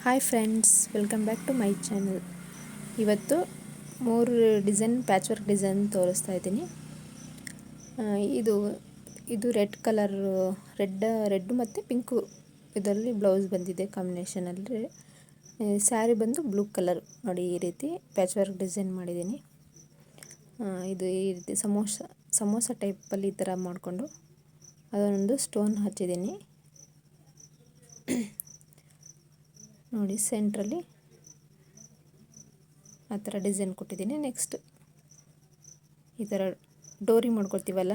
Hi friends, welcome back to my channel. ಇವತ್ತು 3 design patch work design ತೋರಿಸ್ತಾ ಇದ್ದೀನಿ. ಇದು ಇದು ರೆಡ್ ಕಲರ್, ರೆಡ್ ಮತ್ತು ಪಿಂಕು ಇದರಲ್ಲಿ ಬ್ಲೌಸ್ ಬಂದಿದೆ ಕಾಂಬಿನೇಷನಲ್ಲಿ. ಸ್ಯಾರಿ ಬಂದು ಬ್ಲೂ ಕಲರ್ ನೋಡಿ, ಈ ರೀತಿ ಪ್ಯಾಚ್ ವರ್ಕ್ ಡಿಸೈನ್ ಮಾಡಿದ್ದೀನಿ. ಇದು ಈ ರೀತಿ ಸಮೋಸ ಟೈಪಲ್ಲಿ ಈ ಥರ ಮಾಡಿಕೊಂಡು ಅದೊಂದು ಸ್ಟೋನ್ ಹಚ್ಚಿದ್ದೀನಿ ನೋಡಿ. ಸೆಂಟ್ರಲ್ಲಿ ಆ ಥರ ಡಿಸೈನ್ ಕೊಟ್ಟಿದ್ದೀನಿ. ನೆಕ್ಸ್ಟ್ ಈ ಥರ ಡೋರಿ ಮಾಡ್ಕೊಳ್ತೀವಲ್ಲ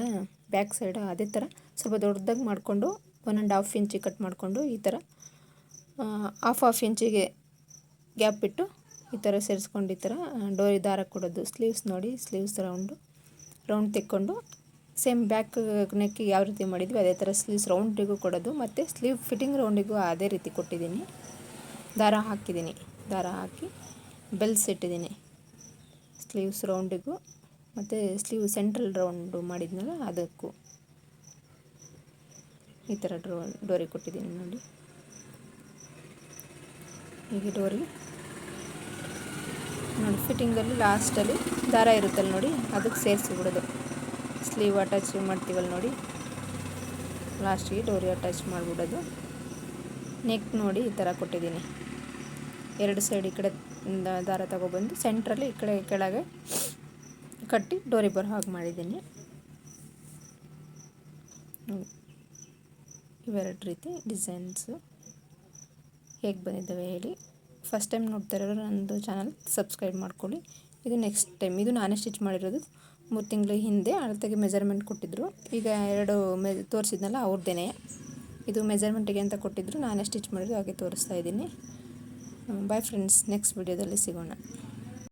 ಬ್ಯಾಕ್ ಸೈಡ್, ಅದೇ ಥರ ಸ್ವಲ್ಪ ದೊಡ್ಡದಾಗಿ ಮಾಡಿಕೊಂಡು 1.5 ಇಂಚಿಗೆ ಕಟ್ ಮಾಡಿಕೊಂಡು ಈ ಥರ ಹಾಫ್ ಇಂಚಿಗೆ ಗ್ಯಾಪ್ ಬಿಟ್ಟು ಈ ಥರ ಸೇರಿಸ್ಕೊಂಡು ಈ ಥರ ಡೋರಿ ದಾರ ಕೊಡೋದು. ಸ್ಲೀವ್ಸ್ ನೋಡಿ, ಸ್ಲೀವ್ಸ್ ರೌಂಡ್ ತೆಕ್ಕೊಂಡು ಸೇಮ್ ಬ್ಯಾಕ್ ನೆಕ್ಕಿಗೆ ಯಾವ ರೀತಿ ಮಾಡಿದ್ವಿ ಅದೇ ಥರ ಸ್ಲೀವ್ಸ್ ರೌಂಡಿಗೂ ಕೊಡೋದು, ಮತ್ತು ಸ್ಲೀವ್ ಫಿಟ್ಟಿಂಗ್ ರೌಂಡಿಗೂ ಅದೇ ರೀತಿ ಕೊಟ್ಟಿದ್ದೀನಿ. ದಾರ ಹಾಕಿ ಬೆಲ್ಸ್ ಇಟ್ಟಿದ್ದೀನಿ ಸ್ಲೀವ್ಸ್ ರೌಂಡಿಗೂ, ಮತ್ತು ಸ್ಲೀವ್ ಸೆಂಟ್ರಲ್ ರೌಂಡು ಮಾಡಿದ್ನಲ್ಲ ಅದಕ್ಕೂ ಈ ಥರ ಡೋರಿ ಕೊಟ್ಟಿದ್ದೀನಿ ನೋಡಿ. ಹೀಗೆ ಡೋರಿ ನೋಡಿ, ಫಿಟ್ಟಿಂಗಲ್ಲಿ ಲಾಸ್ಟಲ್ಲಿ ದಾರ ಇರುತ್ತಲ್ಲ ನೋಡಿ, ಅದಕ್ಕೆ ಸೇರಿಸಿಬಿಡೋದು. ಸ್ಲೀವ್ ಅಟ್ಯಾಚ್ ಮಾಡ್ತೀವಲ್ಲ ನೋಡಿ, ಲಾಸ್ಟಿಗೆ ಡೋರಿ ಅಟ್ಯಾಚ್ ಮಾಡಿಬಿಡೋದು. ನೆಕ್ ನೋಡಿ ಈ ಥರ ಕೊಟ್ಟಿದ್ದೀನಿ. 2 ಸೈಡ್ ಈ ಕಡೆ ದಾರ ತಗೊಬಂದು ಸೆಂಟ್ರಲ್ಲಿ ಈ ಕಡೆ ಕೆಳಗೆ ಕಟ್ಟಿ ಡೋರಿ ಬರೋ ಹಾಗೆ ಮಾಡಿದ್ದೀನಿ. ಇವೆರಡು ರೀತಿ ಡಿಸೈನ್ಸು ಹೇಗೆ ಬಂದಿದ್ದಾವೆ ಹೇಳಿ. ಫಸ್ಟ್ ಟೈಮ್ ನೋಡ್ತಾ ಇರೋರು ನನ್ನದು ಚಾನಲ್ ಸಬ್ಸ್ಕ್ರೈಬ್ ಮಾಡ್ಕೊಳ್ಳಿ. ಇದು ನೆಕ್ಸ್ಟ್ ಟೈಮ್, ಇದು ನಾನೇ ಸ್ಟಿಚ್ ಮಾಡಿರೋದು 3 ತಿಂಗಳ ಹಿಂದೆ. ಅಳತೆಗೆ ಮೆಜರ್ಮೆಂಟ್ ಕೊಟ್ಟಿದ್ದರು. ಈಗ 2 ತೋರಿಸಿದ್ನಲ್ಲ ಅವ್ರದ್ದೇನೆ. ಇದು ಮೆಜರ್ಮೆಂಟಿಗೆ ಅಂತ ಕೊಟ್ಟಿದ್ದರು, ನಾನೇ ಸ್ಟಿಚ್ ಮಾಡಿರೋದು, ಹಾಗೆ ತೋರಿಸ್ತಾ ಇದ್ದೀನಿ. ಬಾಯ್ ಫ್ರೆಂಡ್ಸ್, ನೆಕ್ಸ್ಟ್ ವಿಡಿಯೋದಲ್ಲಿ ಸಿಗೋಣ.